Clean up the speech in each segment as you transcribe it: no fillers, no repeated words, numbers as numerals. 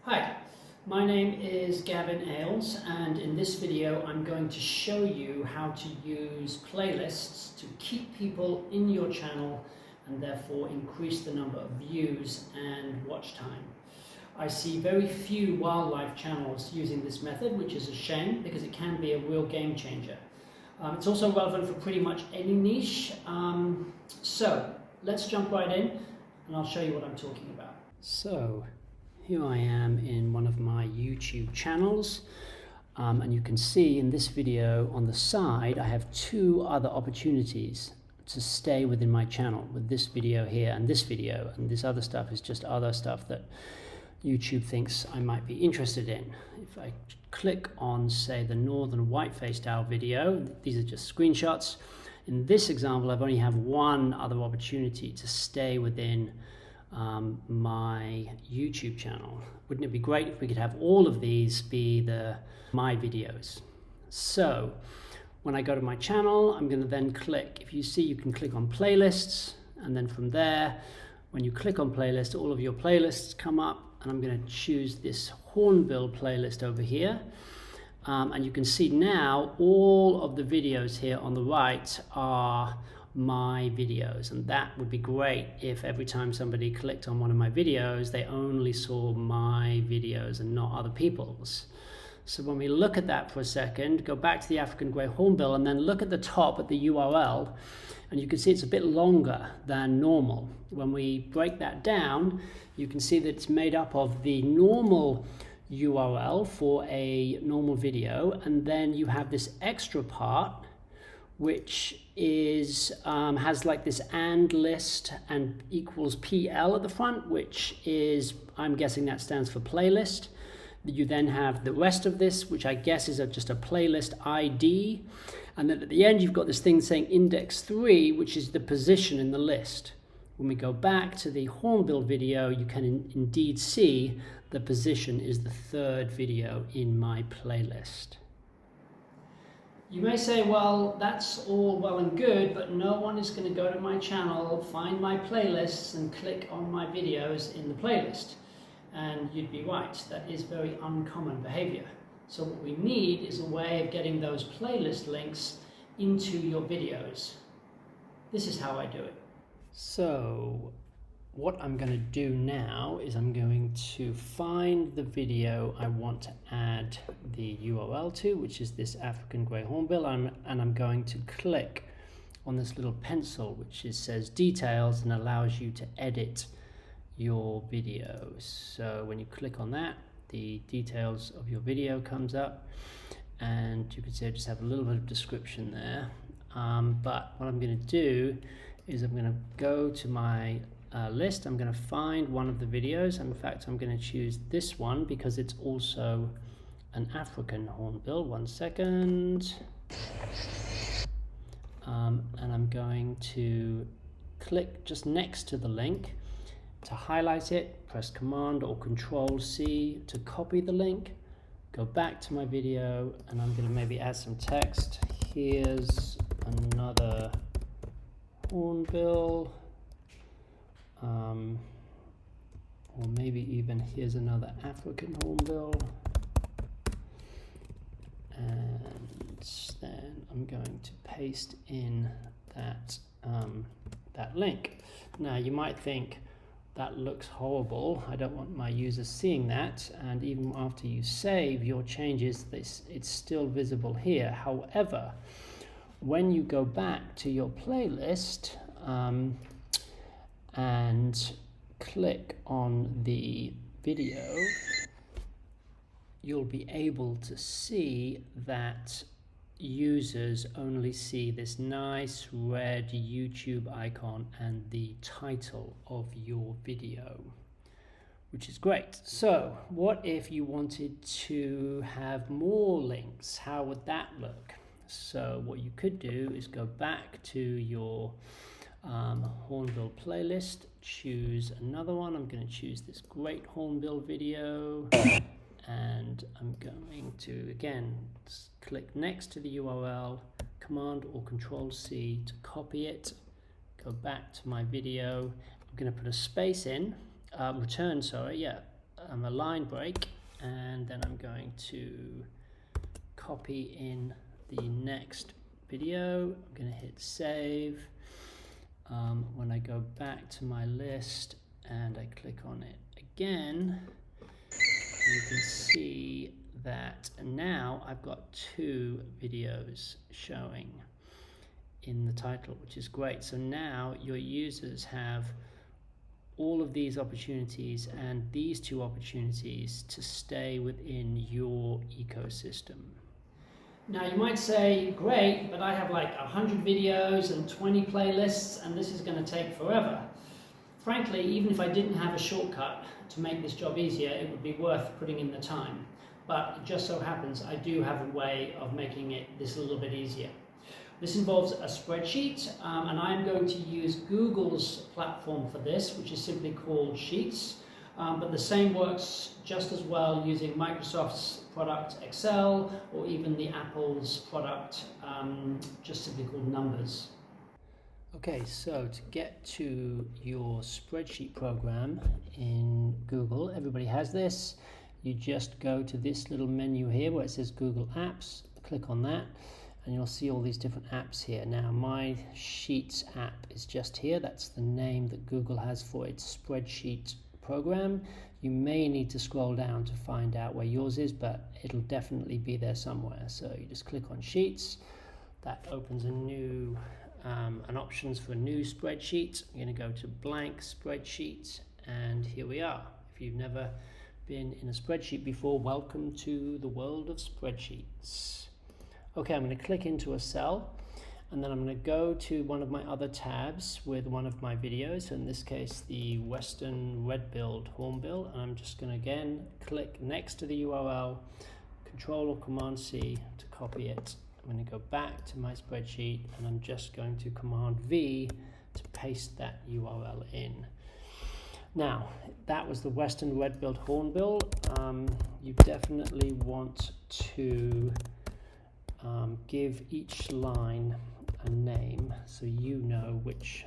Hi, my name is Gavin Ailes, and in this video I'm going to show you how to use playlists to keep people in your channel and therefore increase the number of views and watch time. I see very few wildlife channels using this method, which is a shame because it can be a real game changer. It's also relevant for pretty much any niche. So let's jump right in and I'll show you what I'm talking about. So here I am in one of my YouTube channels, and you can see in this video on the side I have two other opportunities to stay within my channel with this video here and this other stuff is just other stuff that YouTube thinks I might be interested in. If I click on, say, the northern white-faced owl video, these are just screenshots. In this example, I've only have one other opportunity to stay within my YouTube channel. Wouldn't it be great if we could have all of these be my videos? So when I go to my channel, I'm going to then click, if you see, you can click on playlists, and then from there, when you click on playlist, all of your playlists come up, and I'm going to choose this Hornbill playlist over here. And you can see now all of the videos here on the right are my videos, and that would be great if every time somebody clicked on one of my videos they only saw my videos and not other people's. So when we look at that for a second, go back to the African grey hornbill and then look at the top at the URL, and you can see it's a bit longer than normal. When we break that down, you can see that it's made up of the normal URL for a normal video, and then you have this extra part which is has like this and list and equals PL at the front, which is, I'm guessing that stands for playlist. You then have the rest of this, which I guess is just a playlist ID, and then at the end you've got this thing saying index 3, which is the position in the list. When we go back to the Hornbill video, you can indeed see the position is the third video in my playlist. You may say, well, that's all well and good, but no one is going to go to my channel, find my playlists, and click on my videos in the playlist. And you'd be right, that is very uncommon behavior. So what we need is a way of getting those playlist links into your videos. This is how I do it. So what I'm going to do now is I'm going to find the video I want to add the URL to, which is this African grey hornbill, and I'm going to click on this little pencil which says details and allows you to edit your videos. So when you click on that, the details of your video comes up, and you can see I just have a little bit of description there, but what I'm going to do is I'm going to go to my list. I'm going to find one of the videos, and in fact I'm going to choose this one because it's also an African hornbill. One second. And I'm going to click just next to the link. To highlight it, press Command or Control C to copy the link. Go back to my video, and I'm going to maybe add some text. Here's another hornbill, or maybe even here's another African hornbill, and then I'm going to paste in that link. Now you might think that looks horrible, I don't want my users seeing that, and even after you save your changes, it's still visible here. However, when you go back to your playlist and click on the video, you'll be able to see that users only see this nice red YouTube icon and the title of your video, which is great. So what if you wanted to have more links? How would that look? So what you could do is go back to your Hornbill playlist, choose another one. I'm going to choose this great Hornbill video, and I'm going to again click next to the URL, Command or Control C to copy it, go back to my video. I'm going to put a space in, return, sorry, yeah, a line break, and then I'm going to copy in the next video. I'm going to hit save. When I go back to my list and I click on it again, you can see that now I've got 2 videos showing in the title, which is great. So now your users have all of these opportunities and these 2 opportunities to stay within your ecosystem. Now you might say, great, but I have like 100 videos and 20 playlists and this is going to take forever. Frankly, even if I didn't have a shortcut to make this job easier, it would be worth putting in the time. But it just so happens I do have a way of making this a little bit easier. This involves a spreadsheet, and I'm going to use Google's platform for this, which is simply called Sheets. But the same works just as well using Microsoft's product Excel, or even the Apple's product just simply called Numbers. Okay, so to get to your spreadsheet program in Google, everybody has this. You just go to this little menu here where it says Google Apps, click on that, and you'll see all these different apps here. Now my Sheets app is just here. That's the name that Google has for its spreadsheet program. You may need to scroll down to find out where yours is, but it'll definitely be there somewhere. So you just click on Sheets. That opens a new an options for a new spreadsheet. I'm going to go to blank spreadsheet, and here we are. If you've never been in a spreadsheet before, welcome to the world of spreadsheets. Okay, I'm going to click into a cell, and then I'm going to go to one of my other tabs with one of my videos, in this case the Western red-billed hornbill, and I'm just going to again click next to the URL, Control or Command C to copy it. I'm going to go back to my spreadsheet, and I'm just going to Command V to paste that URL in. Now, that was the Western red-billed hornbill. You definitely want to give each line a name so you know which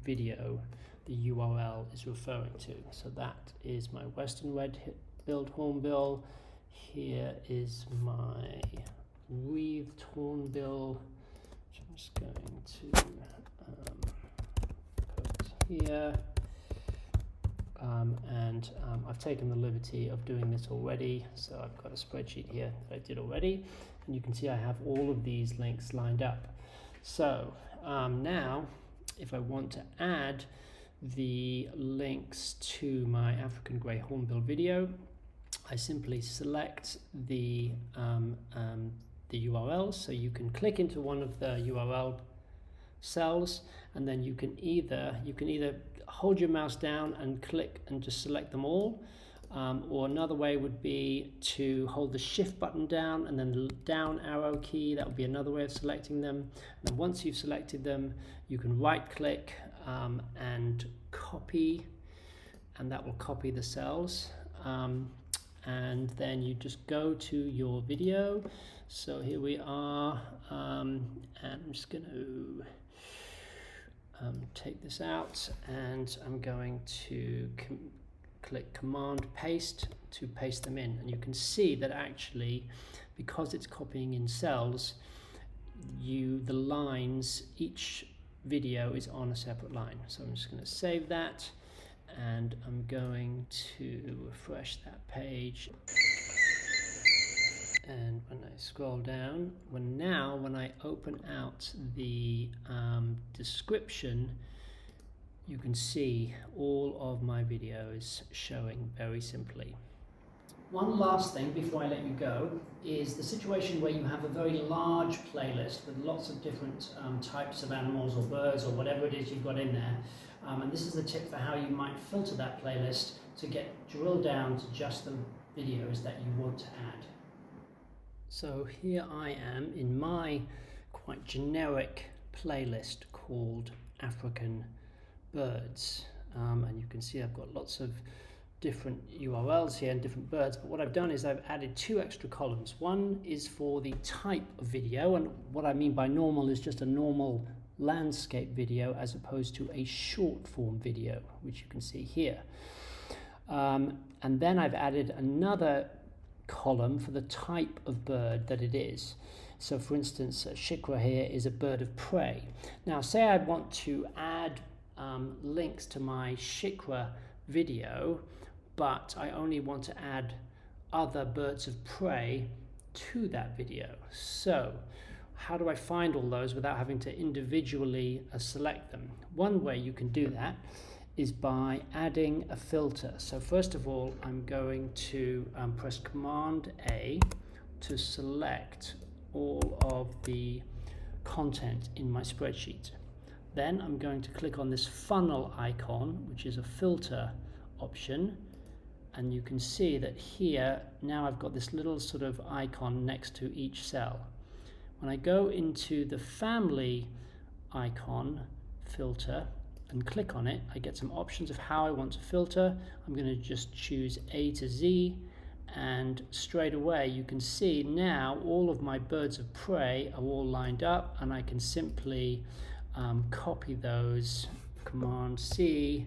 video the URL is referring to. So that is my Western red-billed hornbill. Here is my wreathed hornbill, which I'm just going to put here. I've taken the liberty of doing this already, so I've got a spreadsheet here that I did already, and you can see I have all of these links lined up. So now if I want to add the links to my African grey hornbill video, I simply select the URL. So you can click into one of the URL cells, and then you can either hold your mouse down and click and just select them all, or another way would be to hold the shift button down and then the down arrow key. That would be another way of selecting them. And then once you've selected them, you can right click and copy, and that will copy the cells. And then you just go to your video. So here we are, and I'm just going to take this out, and I'm going to click Command Paste to paste them in. And you can see that actually, because it's copying in cells, the lines, each video is on a separate line. So I'm just going to save that, and I'm going to refresh that page. And when I scroll down, when I open out the description, you can see all of my videos showing very simply. One last thing before I let you go is the situation where you have a very large playlist with lots of different types of animals or birds or whatever it is you've got in there. And this is the tip for how you might filter that playlist to drill down to just the videos that you want to add. So here I am in my quite generic playlist called African Birds, and you can see I've got lots of different URLs here and different birds, but what I've done is I've added 2 extra columns. One is for the type of video, and what I mean by normal is just a normal landscape video as opposed to a short form video, which you can see here. And then I've added another column for the type of bird that it is. So for instance, shikra here is a bird of prey. Now say I want to add links to my shikra video, but I only want to add other birds of prey to that video. So how do I find all those without having to individually select them? One way you can do that is by adding a filter. So first of all, I'm going to press Command A to select all of the content in my spreadsheet. Then I'm going to click on this funnel icon, which is a filter option, and you can see that here now I've got this little sort of icon next to each cell. When I go into the family icon filter and click on it, I get some options of how I want to filter. I'm going to just choose A to Z, and straight away you can see now all of my birds of prey are all lined up, and I can simply copy those, Command C,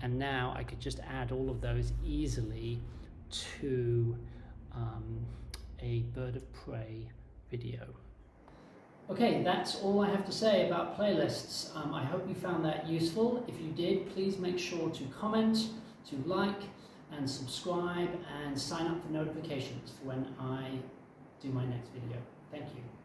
and now I could just add all of those easily to a bird of prey video. Okay, that's all I have to say about playlists. I hope you found that useful. If you did, please make sure to comment, to like, and subscribe, and sign up for notifications for when I do my next video. Thank you.